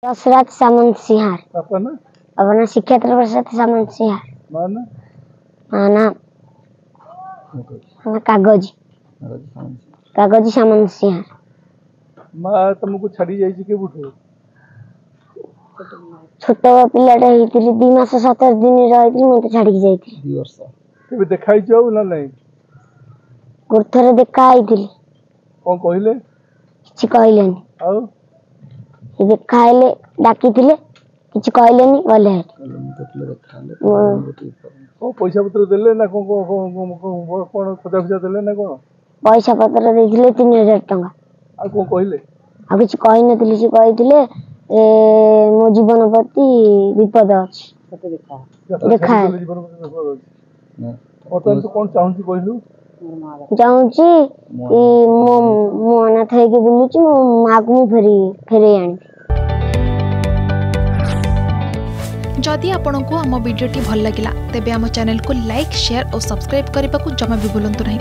दशरथ सामंत सिंहार। पापा ना अपना शिक्षेत्र प्रसाद सामंत सिंहार। माना माना माना कागज कागज सामंत सिंहार। माँ तुमको छाड़ी जाई के बुठो छोट पिलाटे हेतिली 2 मास 17 दिन रहितली मते छाड़ी जाईतली 2 वर्ष केबे देखाई जाऊ ना नहीं गुरथरे देखा आइतली कोन कहिले किछि कहलेनी आउ देखा आइले डाकिथिले किछि कहलेनी गले ओ पैसा पत्र देले ना कोन खजा खजा देले ना कोन पैसा पत्र देथिले 3000 टका आ कोन कहिले आ किछि कहि नथिले से कहिथिले मो जीवन प्रति विपद अछि देखा जीवन प्रति विपद अछि और तो कोन चाहूची कहिलु जाऊँची मो अनाथ ହେଇକି ବୁଲୁଛି ମୋ ମାକୁ ମୁଁ ଫେରେଇ ଆଣିବି। जदि आपंक आम भिडी भल लगा तेब आम चैनल को लाइक शेयर और सब्सक्राइब करने को जमा भी भूलु नहीं।